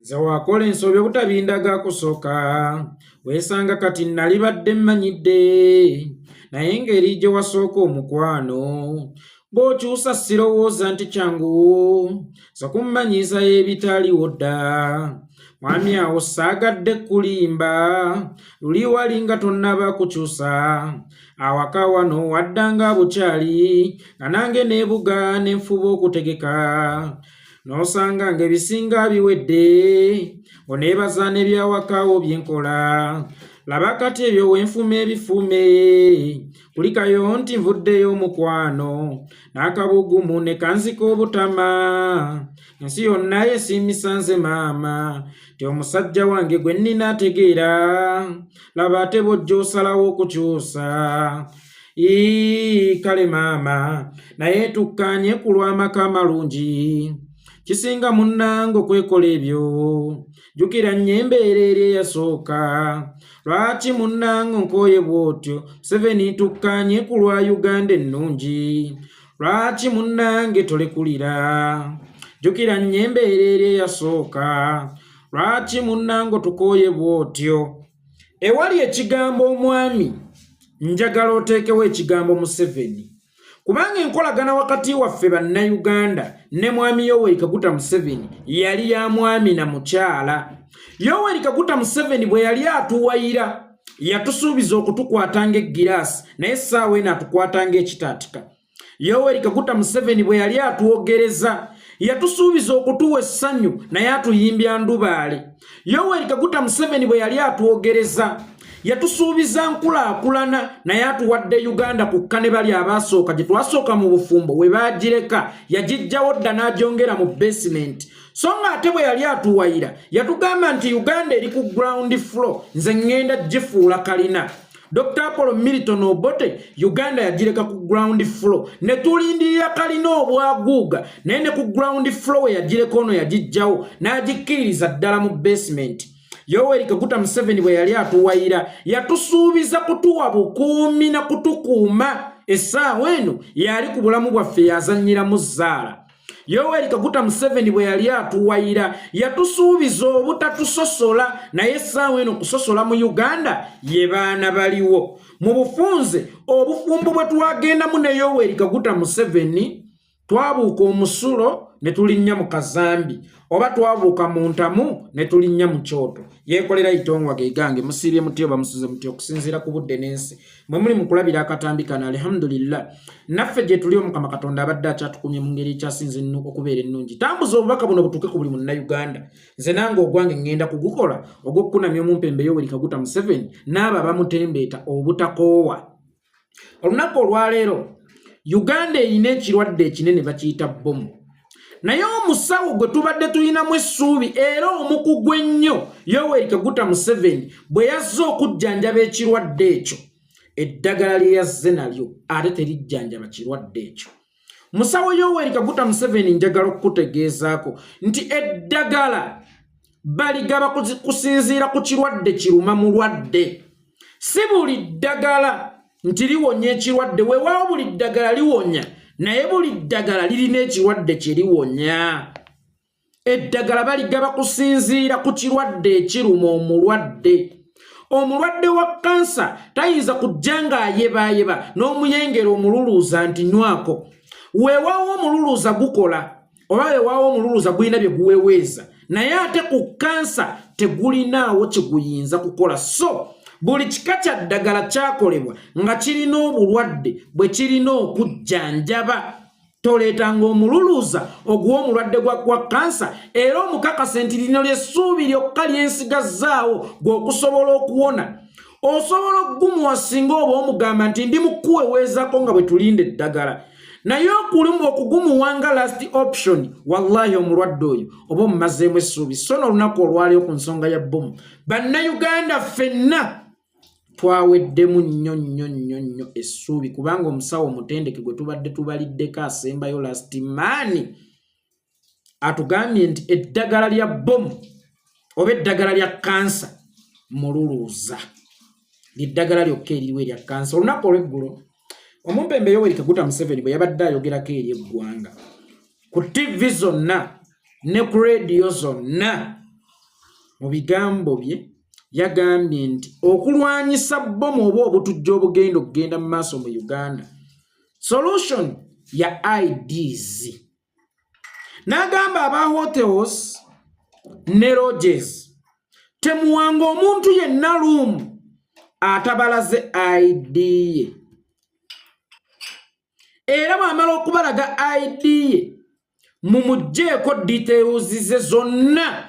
Nze wakola ensobi obutabindaga kusooka weesanga kati nalibadde mmanyidde naye ngeri gye wasooka omukwano bw'okyusa sirowooza nti kyangu za kummanyiisa y'ebitaliwo dda mwami awo saagadde kulimba luli wali nga tonnaba kukyusa awaka wano waddanga bukyali nga nange neebuga nenfuba okutegeka n'osanga ng'ebisinga biwedde oneebaza n'ebyawakaawo byenkola laba kati ebyo wenfuma ebifume kulikayo nti nvuddeyo mukwano n'akabugumu ne kanzika obutama ensi yonna yesiimisanze maama ti omusajja wange gwe nnina ategeera laba ate bw'ojja osalawo okukyusa kale maama naye tukkaanye ku lw'amaka amalungi kisinga munnange okwekola ebyo jjukira nnyo embeera eri eyasooka lwaki munnange nkooye bw'otyo Museveni tukkaanye ku lwa Uganda ennungi lwaki munnange tolekulira jjukira nnyo embeera eri eyasooka lwaki munnange tukooye bw'otyo ewali ekigambo omwami njagala oteekewo ekigambo Museveni kubanga enkolagana wakati waffe bannayuganda ne mwami Yoweri Kaguta Museveni yali ya mwami na mukyala. Yoweri Kaguta Museveni bwe yali atuwayira yatusuubiza okutukwatanga eggiraasi naye essaawa eno atukwatanga ekitaatika. Yoweri Kaguta Museveni bwe yali atuwogereza yatusuubiza okutuwa essanyu naye atuyimbya ndubaale. Yoweri Kaguta Museveni bwe yali atuwogereza yatusuubiza nkulaakulana naye atuwadde Uganda kukka ne bali abaasooka gye twasooka mu bufumbo we baagireka yagijjawo dda n'agyongera mu basement. So nga ate bwe yali atuwayira yatugamba nti Uganda eri ku ground floor nze ŋŋenda gifuula kalina. Dr. Apollo Milton Obote Uganda yagireka ku ground floor ne tulindirira kalina obwaguuga naye ne ku ground floor we yagireka ono yagijjawo n'agikkiririza ddala mu basement. Yoweri Kaguta Museveni bwe yali atuwayira yatusuubiza kutuwa bukuumi na kutukuuma essaawa eno yali ku bulamu bwaffe yazannyira mu zzaala. Yoweri Kaguta Museveni bwe yali atuwayira yatusuubiza obutatusosola naye essaawa eno kusosola mu Uganda ye baana baliwo. Mu bufunze obufumbo bwe twagendamu ne Yoweri Kaguta Museveni twabuuka omusulo ne tulinnya mu kazambi oba twabuuka mu ntamu ne tulinnya mu kyoto. Yekolera itongwa gegange musirye mutyo bamusuze mutyo okusinziira ku budde n'ensi mwe muli mu kulabira akatambi kana alhamdulillah naffe gye tuli Omukama Katonda abadde akyatukumye mu ngeri ekyasinze okubeera ennungi. Tambuza obubaka buno butuuke ku buli munnayuganda. Nze nange ogwange ngenda kugukola ogw'okukunamya omumpembe Yoweri Kaguta Museveni n'abo abamutembeeta obutakoowa. Olunaku olwaleero Uganda erina ekirwadde ekinene bakiyita bomu. Naye omusawo gwe tubadde tulinamu essuubi era omukugu ennyo Yoweri Kaguta Museveni bwe yazze okujjanjaba ekirwadde ekyo eddagala lye yazze nalyo ate terijjanjaba kirwadde ekyo. Musawo Yoweri Kaguta Museveni njagala okukutegeezaako nti eddagala baligaba kusinziira ku kirwadde kiruma mulwadde. Si buli ddagala nti liwonya ekirwadde weewaawo buli ddagala liwonya naye buli ddagala lirina ekirwadde kye liwonya. Eddagala baligaba kusinziira ku kirwadde ekiruma omulwadde. Omulwadde wa kansa tayinza kujja ng'ayebaayeba n'omuyengera omululuuza nti nywako. Weewaawo omululuuza gukola oba weewaawo omululuuza gulina bye guweweeza naye ate ku kansa tegulinaawo kye guyinza kukola. So buli kika kya ddagala kyakolebwa nga kirina obulwadde bwe kirina okujjanjaba. Toleetanga omululuuza oguwa omulwadde gwa kansa era omukakase nti lino ly'essuubi lyokka ly'ensigazzaawo gw'okusobola okuwona. Osobola okugumuwa singa oba omugamba nti ndi mukuweweezako nga bwe tulinda eddagala. Naye okugumuwa nga last option wallahi omulwadde oyo oba omumazeemu essuubi. So n'olunaku olwaliwo ku nsonga ya bomu bannayuganda ffenna twaweddemu nnyo essuubi kubanga omusawo omutendeke gwe tubadde tubaliddeko asembayo last maani atugambye nti eddagala lya bomu oba eddagala lya kansa mululuuza liddagala lyokka eririwo erya kansa. Olunaku olw'eggulo omumpembe Yoweri Kaguta Museveni bwe yabadde ayogerako eri eggwanga ku TV zonna ne ku radio zonna mu bigambo bye yagambye nti okulwanyisa bbomu oba obutujja obugenda okugenda mu maaso mu Uganda solution ya IDs. N'agamba aba hotels ne lodges temuwanga omuntu yenna luumu atabalaze ID ye. Era bw'amala okubalaga ID ye mumugjeeko details ze zonna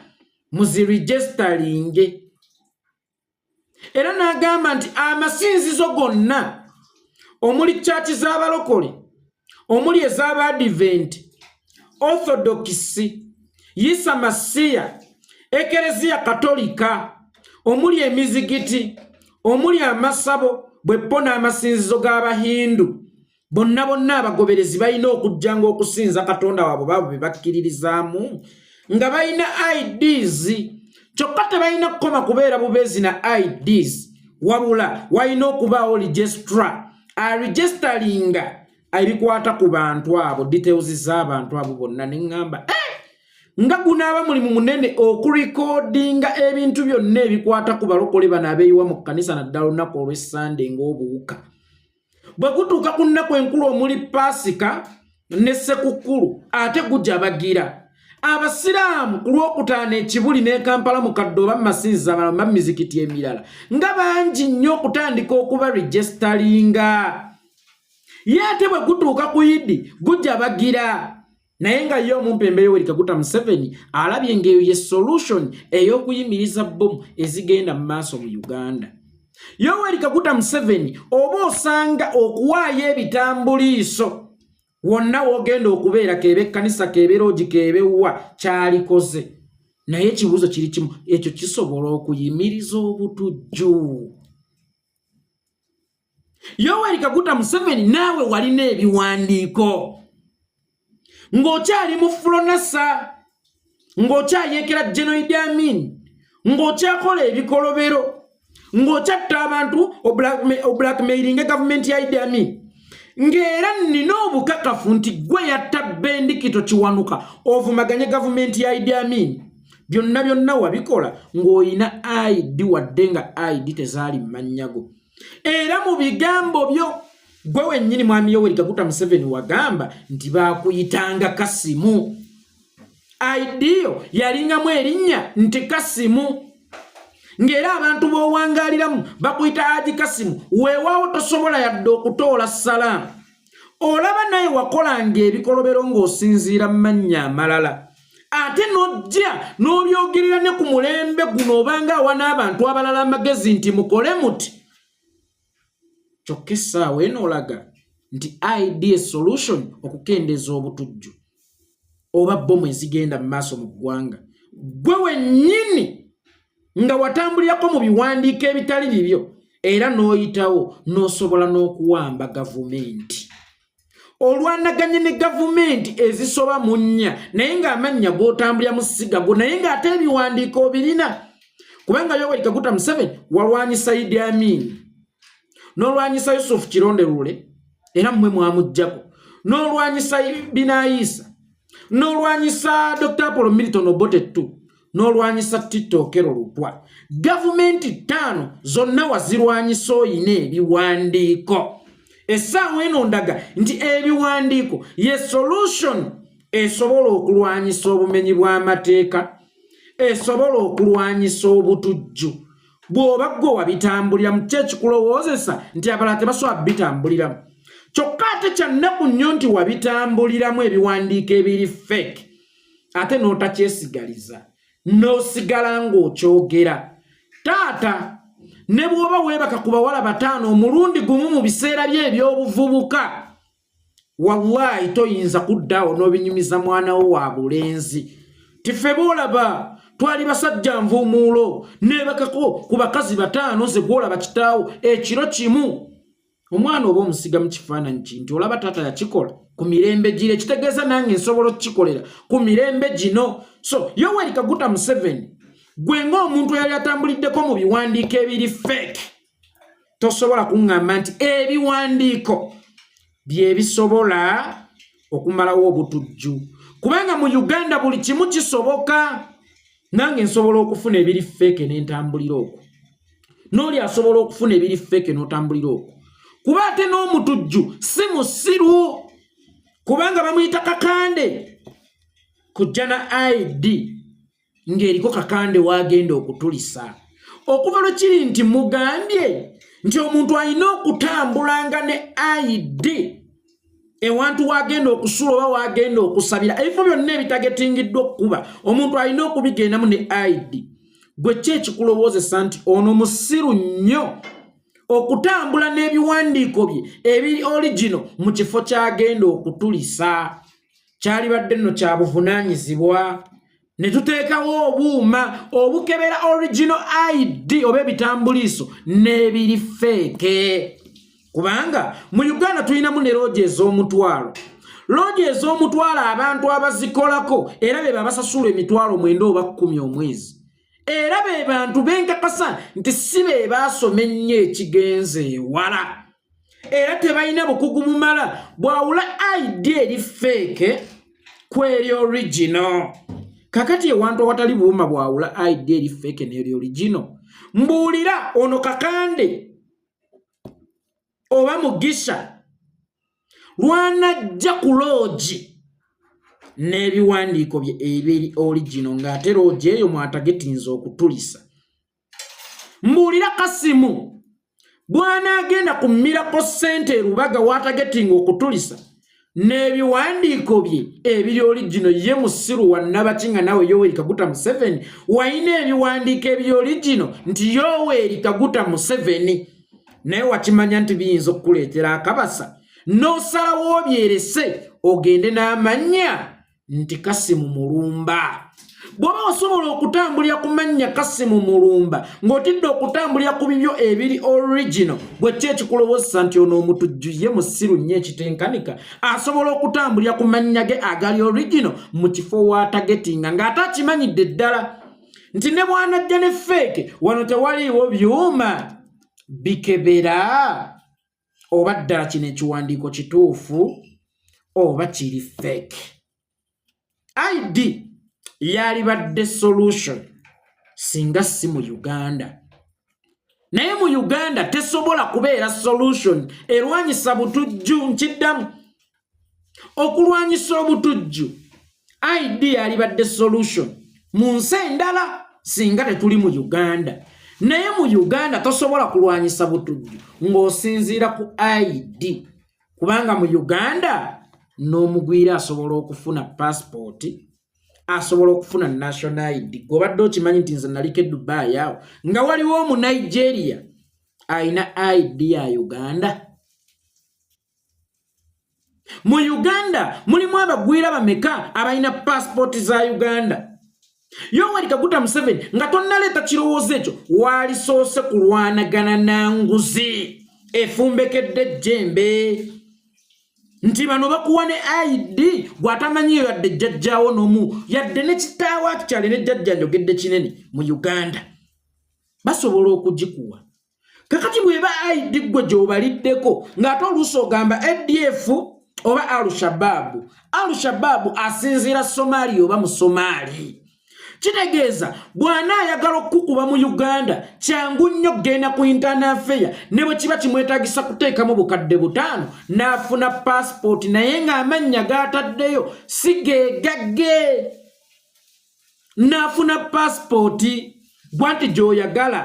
muziregisteringe. Era n'agamba nti amasinzizo gonna omuli church z'abalokole, omuli ez'Abadvent, Orthodox, Yisa Masiya, Ekereziya Katolika, omuli emizigiti, omuli amasabo, bweppo n'amasinzizo g'Abahindu, bonna abagoberezi balina okujjanga okusinza Katonda waabwe baabo be bakkiririzaamu nga balina IDs. Kyokka tebalina kukoma kubeera bubeezi na IDs, wabula walina okubaawo registra aregisteringa ebikwata ku bantu abo, details z'abantu abo bonna. Ne ŋŋamba nga gunaaba mulimu munene okurekodinga ebintu byonna ebikwata ku balokole bano abeeyiwa mu kkanisa naddala olunaku olw'Essande ng'obuwuka. Bwe gutuuka ku nnaku enkulu omuli Paasika ne Ssekukkulu ate gujabagira. Abasiraamu ku Lwokutaano ekibuli ne Kampala mu kaddo oba masinzizo amalala mu mizikiti emirala nga bangi nnyo okutandika okuba registeringa. Ye ate bwe gutuuka ku Idi gujabagira. Naye nga ye omumpembe Yoweri Kaguta Museveni alabye ng'eyo ye solution ey'okuyimiriza bbomu ezigenda mu maaso mu Uganda. Yoweri Kaguta Museveni oba osanga okuwaayo ebitambuliiso wonna wogenda okubeera kebe ekkanisa kebe loogi kebe wa kyalikoze. Naye ekibuuzo kiri kimu, ekyo kisobola okuyimiriza obutujju? Yoweri Kaguta Museveni naawe walina ebiwandiiko ng'okyali mu Flonasa, ng'okyayekera General Idi Amin, ng'okyakola ebikolobero, ng'okyatta abantu oblackmailinga gavumenti ya Idi Amin, ng'era nina obukakafu nti gwe yatta Bendikito Kiwanuka ovumaganye gavumenti ya Idi Amin. Byonna wabikola ng'oyina ID wadde nga ID tezaali mmanyago. Era mu bigambo byo gwe wennyini mwami Yoweri Kaguta Museveni wagamba nti baakuyitanga Kasimu. ID yo yalingamu erinnya nti Kasimu. Ng'era abantu b'owangaaliramu bakuyita Haji Kasimu, weewaawo tosobola yadde okutoola salaamu. Olaba naye wakolanga ebikolobero ng'osinziira mu mannya amalala. Ate n'ojja n'obyogerera ne ku mulembe guno obanga awa n'abantu abalala amagezi nti mukole muti. Kyokka essaawa eno olaga nti ID solution okukendeeza obutujju oba bbomu ezigenda mu maaso mu ggwanga. Gwe wennyini nga watambulirako mu biwandiiko ebitali bibyo era n'oyitawo n'osobola n'okuwamba gavumenti. Olwanaganye ne gavumenti ezisoba mu nnya naye ng'amannya g'otambulira mu ssiga go naye ng'ate ebiwandiiko birina. Kubanga Yoweri Kaguta Museveni walwanyisa Idi Amin, n'olwanyisa Yusuf Kironde-Lule era mmwe mwamuggyako, n'olwanyisa Binaisa, n'olwanyisa Dr. Apollo Milton Obote ttu, n'olwanyisa Tito Okello Lutwa. Gavumenti 5 zonna wazirwanyisa oyina ebiwandiiko. Essaawa eno ndaga nti ebiwandiiko ye solution esobola okulwanyisa obumenyi bw'amateeka, esobola okulwanyisa obutujju. Bw'oba gwe wabitambulira mu kyekikulowoozesa nti abalala tebasobola bitambuliramu. Kyokka ate kya nnaku nnyo nti wabitambuliramu ebiwandiiko ebiri fake ate n'otakyesigaliza n'osigala ng'okyogera. Taata ne bw'oba weebaka ku bawala 5 omulundi gumu mu biseera bye eby'obuvubuka, wallahi toyinza kuddaawo n'obinyumiza mwana wo wa bulenzi. Tiffe boolaba twali basajja nvuumuulo neebakako ku bakazi 5 ze gwolaba kitaawo ekiro kimu. Omwana oba omusiga mu kifaananyi kinti olaba taata yakikola ku mirembe gire, kitegeeza nange nsobola okukikolera ku mirembe gino. So Yoweri Kaguta Museveni gwe ng'omuntu eyali atambuliddeko mu biwandiiko ebiri fake tosobola kuŋŋamba nti ebiwandiiko bye bisobola okumalawo obutujju, kubanga mu Uganda buli kimu kisoboka. nange nsobola okufuna ebiri fake n'entambulira okwo n'oli asobola okufuna ebiri fake n'otambulira okwo kuba ate n'omutujju si musiru kubanga bamuyita kakande kujja na ID ng'eriko kakande wagenda okutulisa okuva lwe kiri nti mugambye nti omuntu alina okutambulanga ne ID ewantu wagenda okusula oba wagenda okusabira ebifo byonna ebitagetingiddwa okuba omuntu alina okubigendamu ne ID gwe ki ekikulowoozesa nti ono musiru nnyo okutambula n'ebiwandiiko bye ebiri original mu kifo kyagenda okutulisa kyalibadde nno kya buvunaanyizibwa ne tuteekawo obuuma obukebera original ID oba ebitambuliiso n'ebiri feeke kubanga mu Uganda tulinamu ne loogi ez'omutwalo loogi ez'omutwalo abantu abazikolako era be babasasula emitwalo 9 oba 10 omwezi era be bantu benkakasa nti si be baasoma ennyo ekigenze ewala era tebalina bukugu mumala bwawula ID eri feeke kweri original kakati ewantu awatali buuma bwawula ID eri feeke n'eri original mbuulira ono kakande oba mugisha lwanajja ku loogi n'ebiwandiiko bye ebiri original ng'ate loogi eyo mwatagetinza okutulisa mbuulira Kasimu bw'anaagenda kummirako ssente erubaga watagetinga okutulisa n'ebiwandiiko bye ebiri original ye musiru wannabakinga nawe Yoweri Kaguta Museveni wayina ebiwandiiko ebiri original nti Yoweri Kaguta Museveni naye wakimanya nti biyinza okukuleetera akabasa n'osalawo obyerese ogende n'amannya nti Kasimu Mulumba bw'oba osobola okutambulira ku mannya Kasimu Mulumba ng'otidde okutambulira ku bibyo ebiri original bwe ki ekikulowoozesa nti ono omutujju ye musiru nnyo ekitenkanika asobola okutambulira ku mannya ge agali original mu kifo watagetinga ng'ate akimanyidde ddala nti ne bw'anajja ne feeke wano tewaliiwo byuma bikebera oba ddala kino ekiwandiiko kituufu oba kiri fake ID yalibadde solution singa si mu Uganda naye mu Uganda tesobola kubeera solution erwanyisa butujju nkiddamu okulwanyisa obutujju ID yalibadde solution mu nsi endala singa tetuli mu Uganda naye mu Uganda tosobola kulwanyisa butujju ng'osinziira ku ID kubanga mu Uganda n'omugwira asobola okufuna passport asobola okufuna national ID gobadde okimanyi nti nze naliko Dubai awo nga waliwo mu Nigeria ayina ID ya Uganda mu Uganda mulimu abagwira bameka abayina passport za Uganda Yoweri Kaguta Museveni nga tonnaleeta kirowoozo ekyo walisoose kulwanagana na nguzi efumbekedde jembe nti bano bakuwa ne ID gwatamanyiyo yadde jjajjaawo n'omu yadde ne kitaawo akikyale ne jjajja njogedde kinene mu Uganda basobola okugikuwa kakati bweba ID gwe gy'obaliddeko ng'ate oluusi ogamba ADF oba Al-Shabaab asinziira Somalia oba mu Somalia kitegeeza bw'anaayagala okukuba mu Uganda kyangu nnyo genda ku internal affair ne bwe kiba kimwetaagisa kuteekamu bukadde 5 n'afuna passport naye ng'amannya g'ataddeyo si geegagge n'afuna passport gwanti gy'oyagala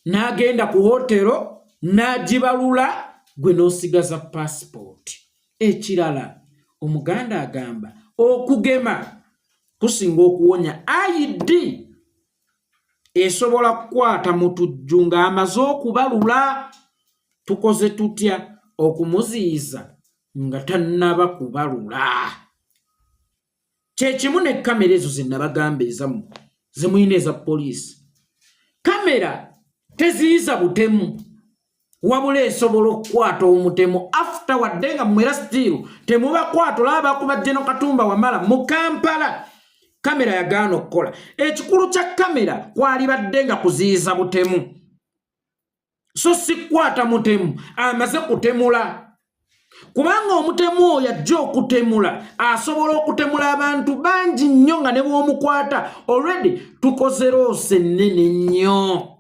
n'agenda ku hotero n'agibalula gwe n'osigaza passport ekirala omuganda agamba okugema kusinga okuwonya ID esobola kukwata mutujju ng'amaze okubalula tukoze tutya okumuziyiza nga tannaba kubalula kyekimu ne kamera ezo ze nabagamba ezamu ze muyina eza poliisi kamera teziyiza butemu wabula esobola okukwata omutemu after wadde nga mwera stiru temubakwata olaba bakuba General Katumba Wamala mu Kampala kamera yagaana okukola ekikulu kya kamera kwalibadde nga kuziyiza butemu so si kukwata mutemu amaze kutemula kubanga omutemu oyo ajja okutemula asobola okutemula abantu bangi nnyo nga ne bw'omukwata already tukoze roose nnene nnyo.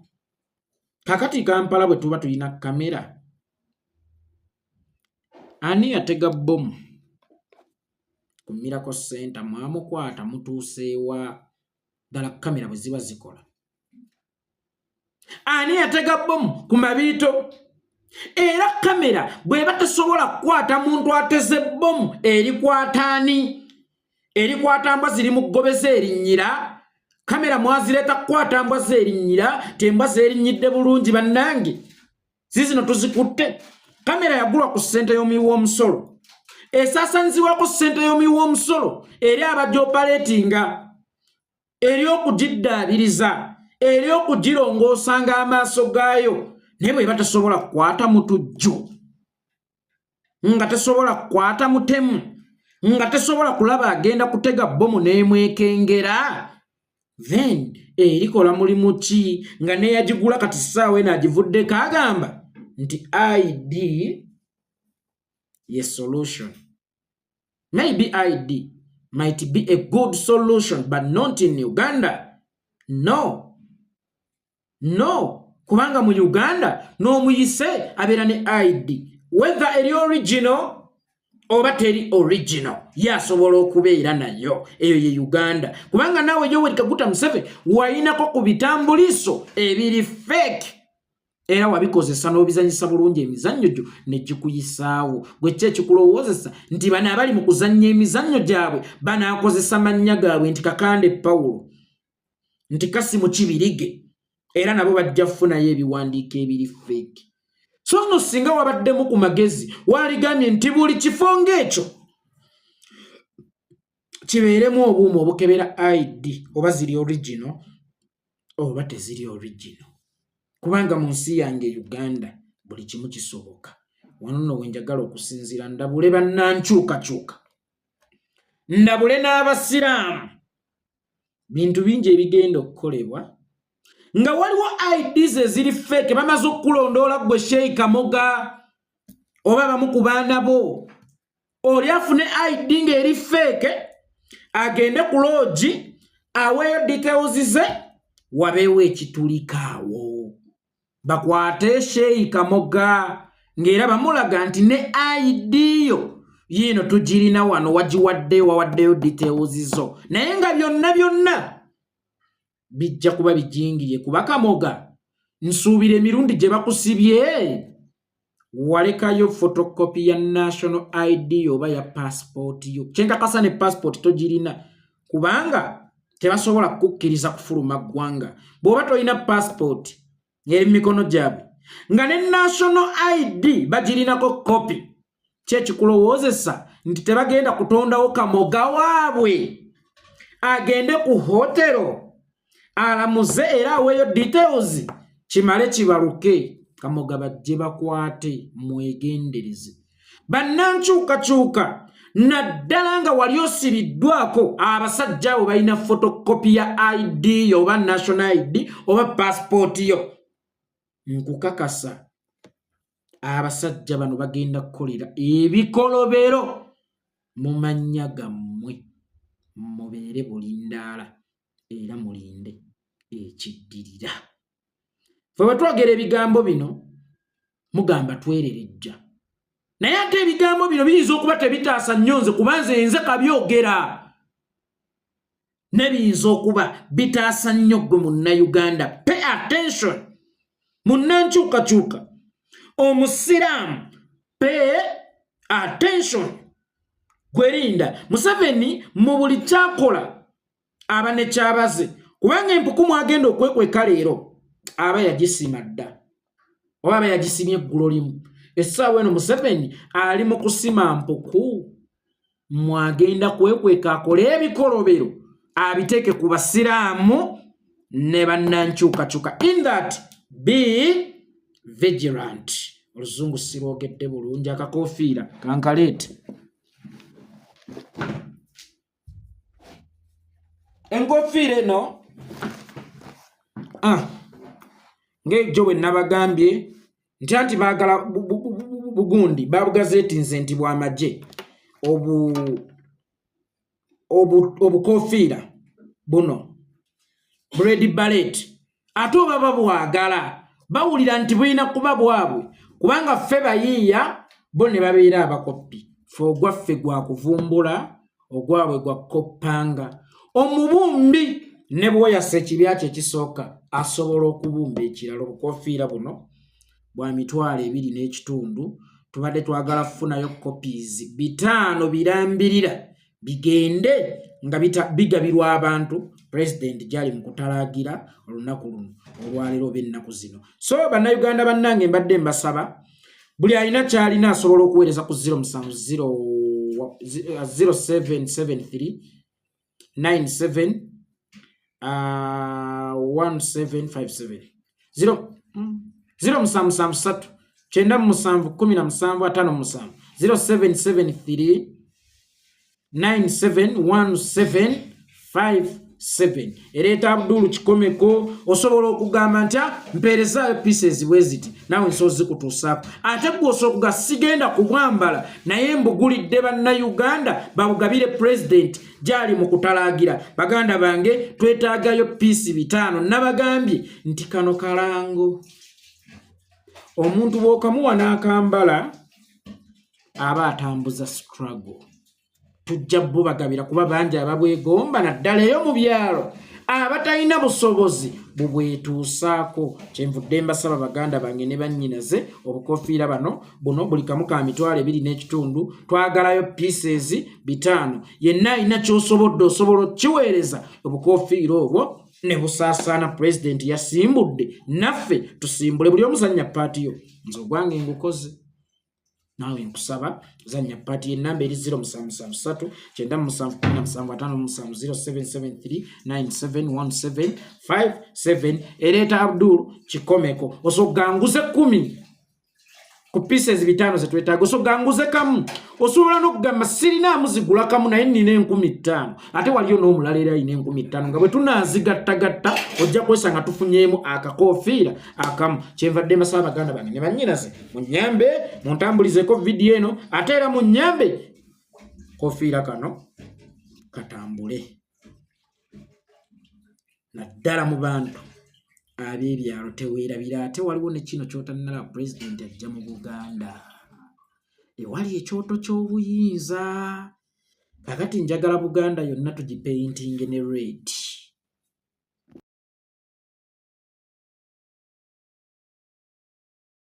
Kakati Kampala bwe tuba tulina kamera, ani yatega bbomu ku Miracle Center mwamukwata mutuuseewa ddala kamera bwe ziba zikola? Ani yatega bbomu ku Mabiito? Era kamera bw'eba tesobola kukwata muntu ateze bbomu erikwata ani? Erikwata mbwa ziri mu ggobeza erinnyira? Kamera mwazireeta kukwata mbwa zerinnyira, tembwa zerinnyidde bulungi bannange. Zizino tuzikutte. Kamera yagulwa ku ssente y'omuwi w'omusolo. Esaasaanyizibwa ku ssente y'omuwi w'omusolo eri abajja opaleetinga, eri okugiddaabiriza, eri okugirongoosa amaaso gaayo. Naye bw'eba tesobola kukwata mutujju, nga tesobola kukwata mutemu, nga tesobola kulaba agenda kutega bbomu n'emwekengera, then erikola mulimu ki nga neyagigula kati ssaawa eno agivuddeko agamba nti ID ye solution. Maybe ID might be a good solution but not in Uganda. No, kubanga mu Uganda n'omuyise abeera ne ID, whether eri original oba teri original, yasobola okubeera nayo. Eyo ye Uganda. Kubanga naawe Yoweri Kaguta Museveni wayinako ku bitambuliso ebiri fake, era wabikozesa n'obizanyisa bulungi emizannyo gyo ne gikuyisaawo. Gwe ki ekikulowoozesa nti bano abali mu kuzannya emizannyo gyabwe banaakozesa mannya gaabwe nti Kakande Pawulo, nti Kasimu Kibirige, era nabo bajja kufunayo ebiwandiiko ebiri fake. So no singa wabaddemu ku magezi waligambye nti buli kifo ng'ekyo kibeeremu obuuma obukebera ID oba ziri original oba teziri original. Kubanga mu nsi yange Uganda buli kimu kisoboka. Wano nno wenjagala okusinziira ndabule bannankyukakyuka, ndabule n'abasiraamu, bintu bingi ebigenda okukolebwa nga waliwo IDs eziri fake. Bamaze okulondoola gwe Sheikh Kamoga oba bamu ku baana bo, oli afune ID ng'eri fake, agende ku lodge aweeyo details ze, wabeewo ekitulikaawo, bakwate Sheikh Kamoga ng'era bamulaga nti ne ID yo yino tugirina wano, wawaddeyo details zo. Naye nga byonna bijja kuba bijingiye kuba Kamoga nsuubira emirundi gye bakusibye walekayo photocopy ya national ID oba ya passport yo. Kyenkakasa ne passport togirina kubanga tebasobola kukkiriza kufuluma ggwanga. Bw'oba tolina passport ng'eri mikono gyabwe nga ne national ID bagirinako copy, kyekikulowoozesa nti tebagenda kutondawo Kamoga waabwe agende ku hotero alamuze era aweeyo details kimale kibaluke. Kamoga bajje bakwate mwegendereze. Bannankyukakyuka naddala nga wali osibiddwako abasajja abo balina photocopy ya ID oba national ID oba passport yo, nkukakasa abasajja bano bagenda kukolera ebikolobero mu mannya gammwe. Mubeere bulindaala era mulinde ekiddirira. Ffe bwe twogera ebigambo bino mugamba twererejja, naye ate ebigambo bino biyinza okuba tebitaasa nnyo nze kuba nze kabyogera, ne biyinza okuba bitaasa nnyo gwe munnayuganda. Pay attention munnankyukakyuka, omusiraamu, pay attention. Gwerinda Museveni mu buli kyakola aba ne kyabaze, kubanga empukumu agenda okwekweka leero aba yagisima dda oba aba yagisimye eggulo limu. Essaawa eno Museveni ali mu kusima mpuku, mwagenda kwekweka akole ebikolobero abiteeke ku basiraamu ne bannankyukakyuka. In that be vigilant. Oluzungu sirwogedde bulungi, akakofiira kankaleete. Enkofiira eno ng'ejjo bwe nabagambye nti baagala Bugundi babugazeti nze nti bw'amagye obukofiira buno Bread Ballet ate oba babwagala bawulira nti bulina kuba bwabwe kubanga ffe bayiiya bo ne babeera abakopi ffe ogwaffe gwa kuvumbula ogwabwe gwa koppanga omubumbi ne bw'oyasa ekibya kye ekisooka asobola okubumba ekirala obukofiira buno bwa 2.5 tubadde twagala kufunayo copies 5 birambirira bigende nga bigabirwa abantu president jali mu kutalaagira olunaku luno olwaleero b'ennaku zino. So bannayuganda bannange mbadde mbasaba buli alina kyalina asobola okuweereza ku 0773 97 1757 0773 0773 971757 Ereta Abdul Kikomeko osobola okugamba nti mpeerezaayo pieces bweziti nawe nsozi kutuusaako ate gwe osobola sigenda kubwambala naye mbugulidde bannayuganda babugabire president gyali mu kutalaagira baganda bange twetaagayo piisi 5 nabagambye nti kano kalango omuntu bw'okamuwa n'akambala aba atambuza struggle tujja bubagabira kuba bangi ababwegomba naddala eyo mu byalo abatalina busobozi bubwetuusaako kyenvudde mbasaba baganda bange ne bannyinaze obukofiira buno buli kamu ka 2.5 twagalayo pieces 5 yenna alina ky'osobodde osobola okiweereza obukofiira obwo ne busaasaana president yasimbudde naffe tusimbule buli omuzannya paati yo nze ogwange ngukoze nawe nkusaba zanya paati y'ennamba eri 0773 9717 0773 Ereta Abdul Kikomeko osoganguze 10 ku pieces 5 zetwetaaga osoganguze kamu osobola n'okugamba sirina muzigula kamu naye nnina 15,000 ate waliyo n'omulala era alina 15,000 nga bwe tunaazigattagatta ojja kwesanga tufunyeemu akakofiira akamu kyenvadde mbasaba baganda bange ne bannyinaze munnyambe muntambulizeko vidiyo eno ate era munnyambe kofiira kano katambule naddala mu bantu ab'ebyalo teweerabira ate waliwo ne kino kyotannala president ajja mu Buganda ewali ekyoto ky'obuyinza kakati njagala Buganda yonna tugipainting ne red